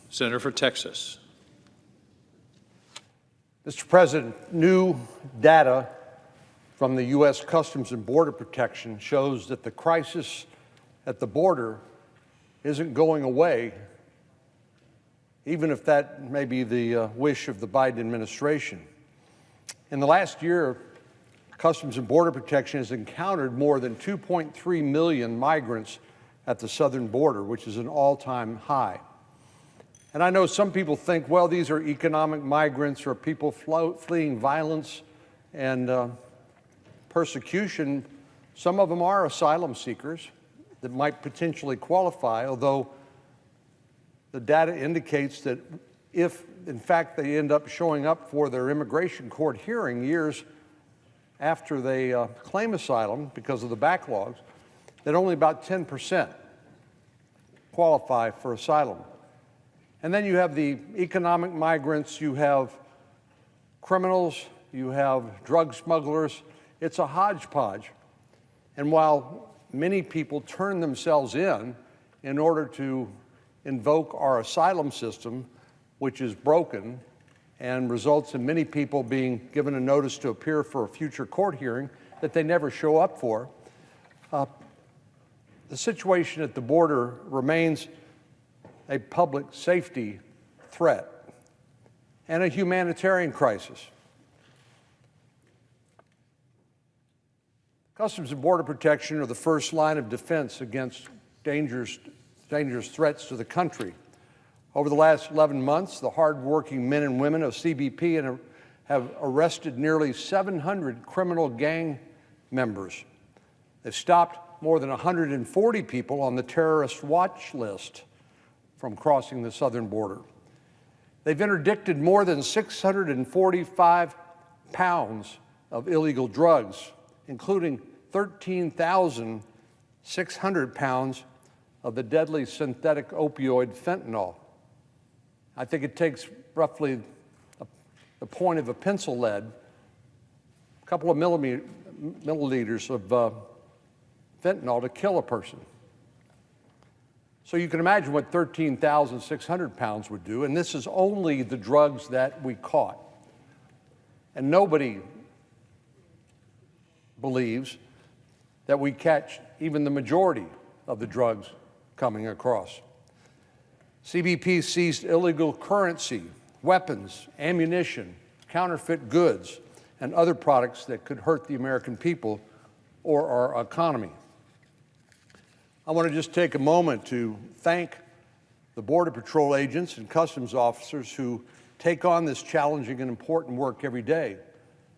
Senator for Texas. Mr. President, new data from the U.S. Customs and Border Protection shows that the crisis at the border isn't going away, even if that may be the wish of the Biden administration. In the last year, Customs and Border Protection has encountered more than 2.3 million migrants at the southern border, which is an all-time high. And I know some people think, well, these are economic migrants or people fleeing violence and persecution. Some of them are asylum seekers that might potentially qualify, although the data indicates that if, in fact, they end up showing up for their immigration court hearing years after they claim asylum because of the backlogs, that only about 10% qualify for asylum. And then you have the economic migrants, you have criminals, you have drug smugglers. It's a hodgepodge. And while many people turn themselves in order to invoke our asylum system, which is broken and results in many people being given a notice to appear for a future court hearing that they never show up for, the situation at the border remains a public safety threat and a humanitarian crisis. Customs and Border Protection are the first line of defense against dangerous threats to the country. Over the last 11 months, the hardworking men and women of CBP have arrested nearly 700 criminal gang members. They've stopped more than 140 people on the terrorist watch list from crossing the southern border. They've interdicted more than 645 pounds of illegal drugs, including 13,600 pounds of the deadly synthetic opioid fentanyl. I think it takes roughly the point of a pencil lead, a couple of milliliters of fentanyl to kill a person. So you can imagine what 13,600 pounds would do, and this is only the drugs that we caught. And nobody believes that we catch even the majority of the drugs coming across. CBP seized illegal currency, weapons, ammunition, counterfeit goods, and other products that could hurt the American people or our economy. I want to just take a moment to thank the Border Patrol agents and customs officers who take on this challenging and important work every day.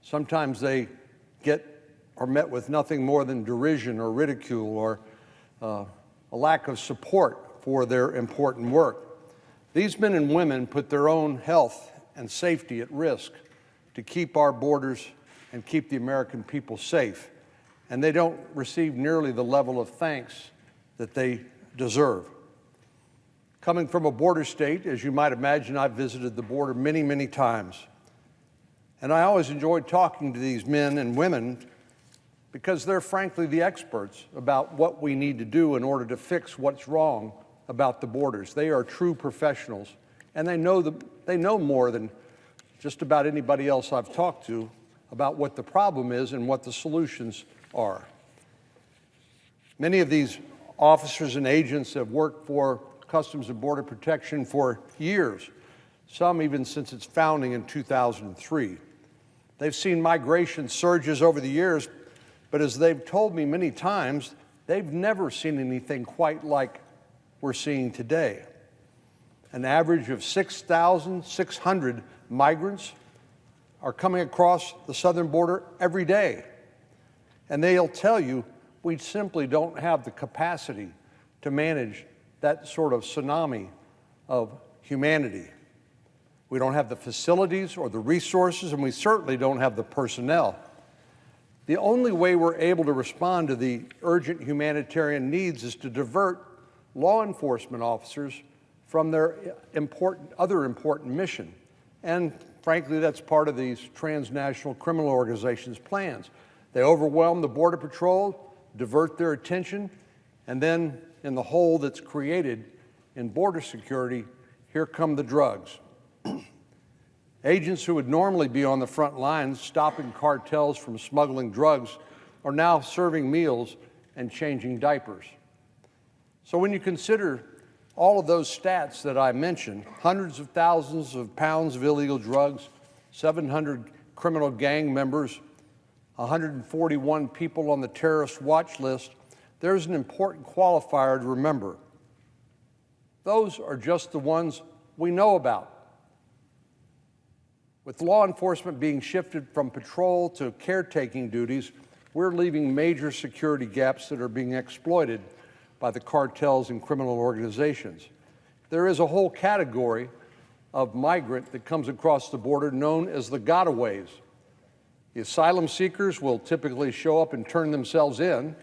Sometimes they are met with nothing more than derision or ridicule or a lack of support for their important work. These men and women put their own health and safety at risk to keep our borders and keep the American people safe, and they don't receive nearly the level of thanks that they deserve. Coming from a border state, as you might imagine, I've visited the border many, many times. And I always enjoyed talking to these men and women because they're frankly the experts about what we need to do in order to fix what's wrong about the borders. They are true professionals, and they know more than just about anybody else I've talked to about what the problem is and what the solutions are. Many of these officers and agents have worked for Customs and Border Protection for years, some even since its founding in 2003. They've seen migration surges over the years, but as they've told me many times, they've never seen anything quite like we're seeing today. An average of 6,600 migrants are coming across the southern border every day. And they'll tell you, we simply don't have the capacity to manage that sort of tsunami of humanity. We don't have the facilities or the resources, and we certainly don't have the personnel. The only way we're able to respond to the urgent humanitarian needs is to divert law enforcement officers from their other important mission. And frankly, that's part of these transnational criminal organizations' plans. They overwhelm the Border Patrol, divert their attention, and then in the hole that's created in border security, here come the drugs. Agents who would normally be on the front lines stopping cartels from smuggling drugs are now serving meals and changing diapers. So when you consider all of those stats that I mentioned, hundreds of thousands of pounds of illegal drugs, 700 criminal gang members, 141 people on the terrorist watch list, there's an important qualifier to remember. Those are just the ones we know about. With law enforcement being shifted from patrol to caretaking duties, we're leaving major security gaps that are being exploited by the cartels and criminal organizations. There is a whole category of migrant that comes across the border known as the gotaways. The asylum seekers will typically show up and turn themselves in,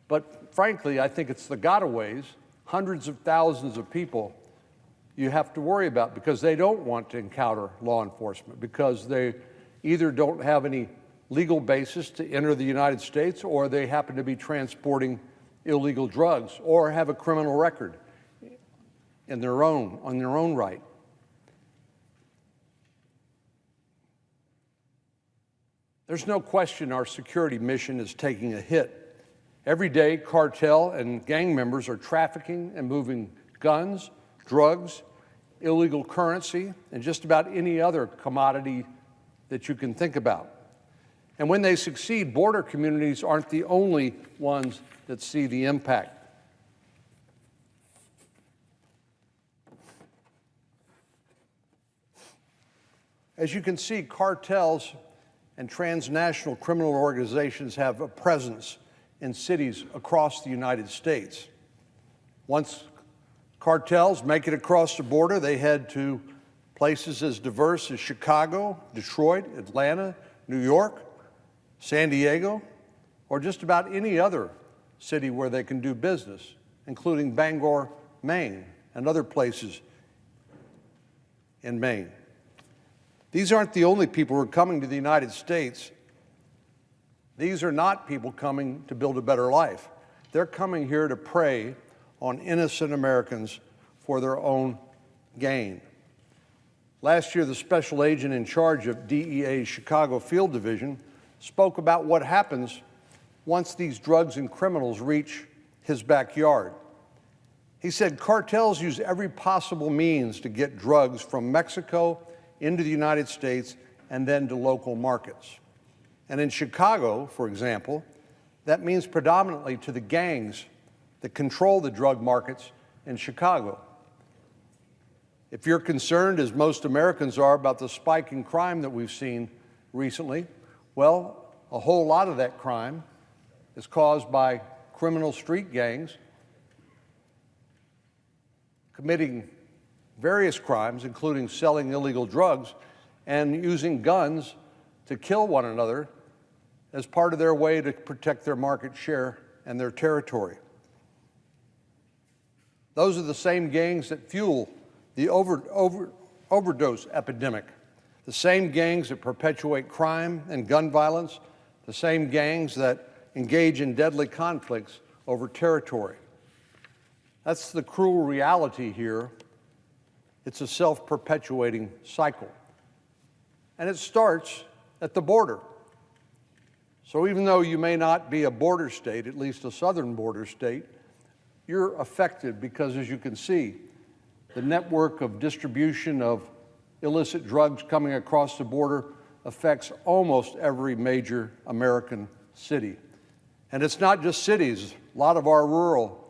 but frankly, I think it's the gotaways, hundreds of thousands of people you have to worry about because they don't want to encounter law enforcement, because they either don't have any legal basis to enter the United States, or they happen to be transporting illegal drugs, or have a criminal record on their own right. There's no question our security mission is taking a hit. Every day, cartel and gang members are trafficking and moving guns, drugs, illegal currency, and just about any other commodity that you can think about. And when they succeed, border communities aren't the only ones that see the impact. As you can see, cartels and transnational criminal organizations have a presence in cities across the United States. Once cartels make it across the border, they head to places as diverse as Chicago, Detroit, Atlanta, New York, San Diego, or just about any other city where they can do business, including Bangor, Maine, and other places in Maine. These aren't the only people who are coming to the United States. These are not people coming to build a better life. They're coming here to prey on innocent Americans for their own gain. Last year, the special agent in charge of DEA's Chicago Field Division spoke about what happens once these drugs and criminals reach his backyard. He said cartels use every possible means to get drugs from Mexico into the United States and then to local markets. And in Chicago, for example, that means predominantly to the gangs that control the drug markets in Chicago. If you're concerned, as most Americans are, about the spike in crime that we've seen recently, well, a whole lot of that crime is caused by criminal street gangs committing various crimes, including selling illegal drugs and using guns to kill one another as part of their way to protect their market share and their territory. Those are the same gangs that fuel the overdose epidemic, the same gangs that perpetuate crime and gun violence, the same gangs that engage in deadly conflicts over territory. That's the cruel reality here. It's a self-perpetuating cycle. And it starts at the border. So even though you may not be a border state, at least a southern border state, you're affected because, as you can see, the network of distribution of illicit drugs coming across the border affects almost every major American city. And it's not just cities. A lot of our rural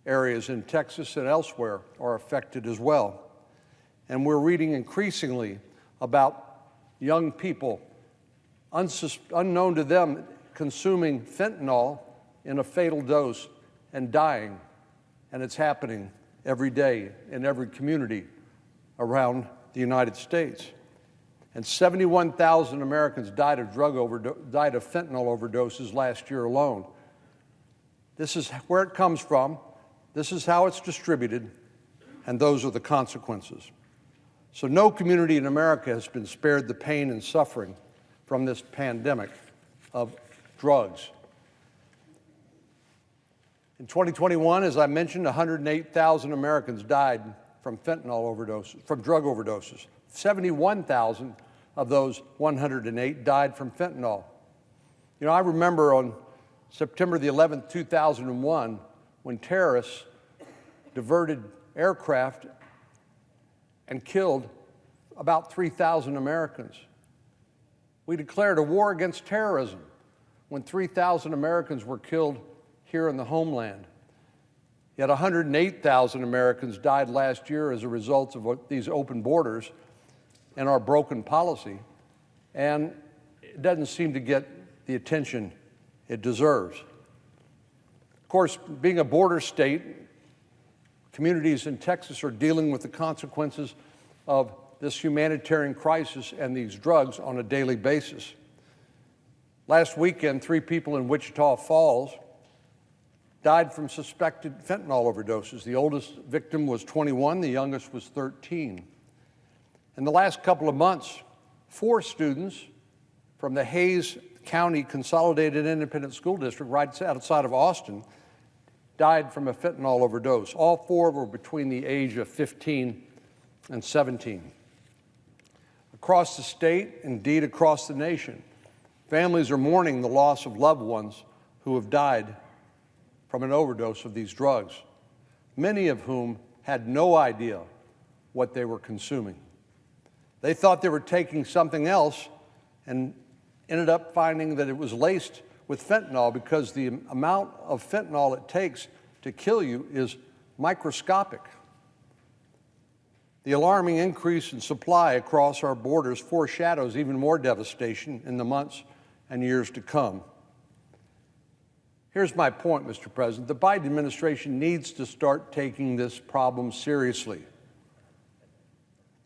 areas in Texas and elsewhere are affected as well. And we're reading increasingly about young people, unknown to them, consuming fentanyl in a fatal dose and dying. And it's happening every day in every community around the United States. And 71,000 Americans died of fentanyl overdoses last year alone. This is where it comes from. This is how it's distributed, and those are the consequences. So no community in America has been spared the pain and suffering from this pandemic of drugs. In 2021, as I mentioned, 108,000 Americans died from drug overdoses. 71,000 of those 108 died from fentanyl. You know, I remember on September the 11th, 2001, when terrorists diverted aircraft and killed about 3,000 Americans. We declared a war against terrorism when 3,000 Americans were killed here in the homeland. Yet 108,000 Americans died last year as a result of these open borders and our broken policy, and it doesn't seem to get the attention it deserves. Of course, being a border state, communities in Texas are dealing with the consequences of this humanitarian crisis and these drugs on a daily basis. Last weekend, 3 people in Wichita Falls died from suspected fentanyl overdoses. The oldest victim was 21, the youngest was 13. In the last couple of months, 4 students from the Hays County Consolidated Independent School District, right outside of Austin, died from a fentanyl overdose. All 4 were between the age of 15 and 17. Across the state, indeed across the nation, families are mourning the loss of loved ones who have died from an overdose of these drugs, many of whom had no idea what they were consuming. They thought they were taking something else and ended up finding that it was laced with fentanyl, because the amount of fentanyl it takes to kill you is microscopic. The alarming increase in supply across our borders foreshadows even more devastation in the months and years to come. Here's my point, Mr. President. The Biden administration needs to start taking this problem seriously.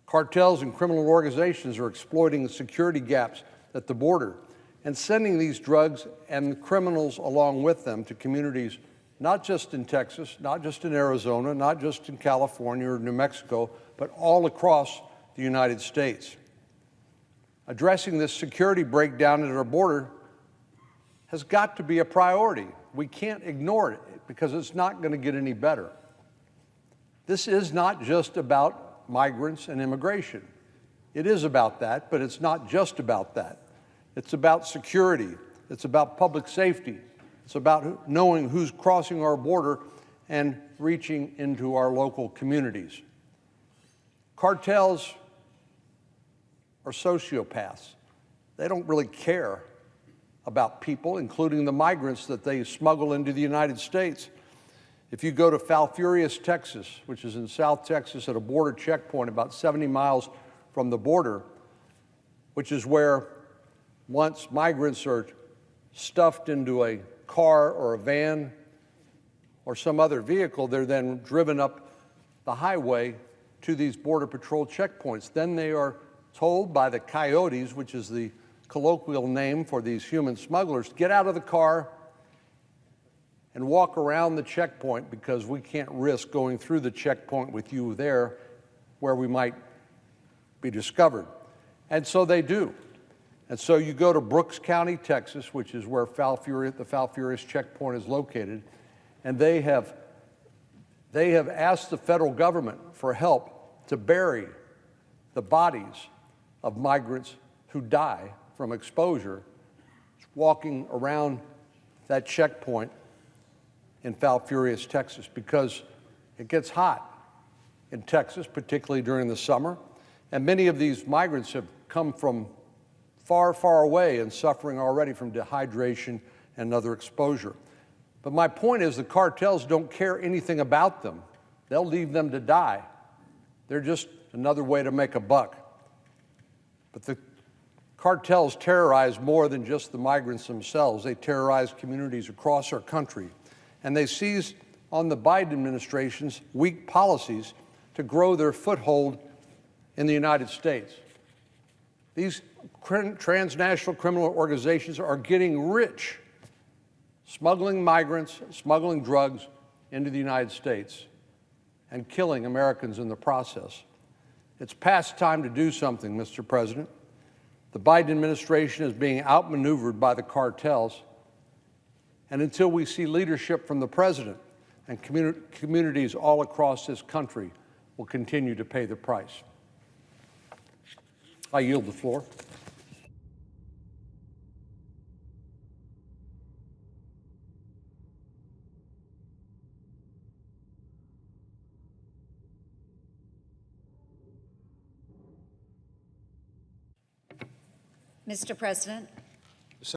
Cartels and criminal organizations are exploiting the security gaps at the border and sending these drugs and the criminals along with them to communities not just in Texas, not just in Arizona, not just in California or New Mexico, but all across the United States. Addressing this security breakdown at our border has got to be a priority. We can't ignore it because it's not going to get any better. This is not just about migrants and immigration. It is about that, but it's not just about that. It's about security. It's about public safety. It's about knowing who's crossing our border and reaching into our local communities. Cartels are sociopaths. They don't really care about people, including the migrants that they smuggle into the United States. If you go to Falfurrias, Texas, which is in South Texas at a border checkpoint about 70 miles from the border, which is where once migrants are stuffed into a car or a van or some other vehicle, they're then driven up the highway to these Border Patrol checkpoints. Then they are told by the coyotes, which is the colloquial name for these human smugglers, get out of the car and walk around the checkpoint, because we can't risk going through the checkpoint with you there where we might be discovered. And so they do. And so you go to Brooks County, Texas, which is where the Falfurrias checkpoint is located, and they have asked the federal government for help to bury the bodies of migrants who die from exposure walking around that checkpoint in Falfurrias, Texas, because it gets hot in Texas, particularly during the summer, and many of these migrants have come from far, far away and suffering already from dehydration and other exposure. But my point is, the cartels don't care anything about them. They'll leave them to die. They're just another way to make a buck. But the cartels terrorize more than just the migrants themselves. They terrorize communities across our country. And they seize on the Biden administration's weak policies to grow their foothold in the United States. These transnational criminal organizations are getting rich, smuggling migrants, smuggling drugs into the United States, and killing Americans in the process. It's past time to do something, Mr. President. The Biden administration is being outmaneuvered by the cartels, and until we see leadership from the president and communities all across this country, will continue to pay the price. I yield the floor. Mr. President,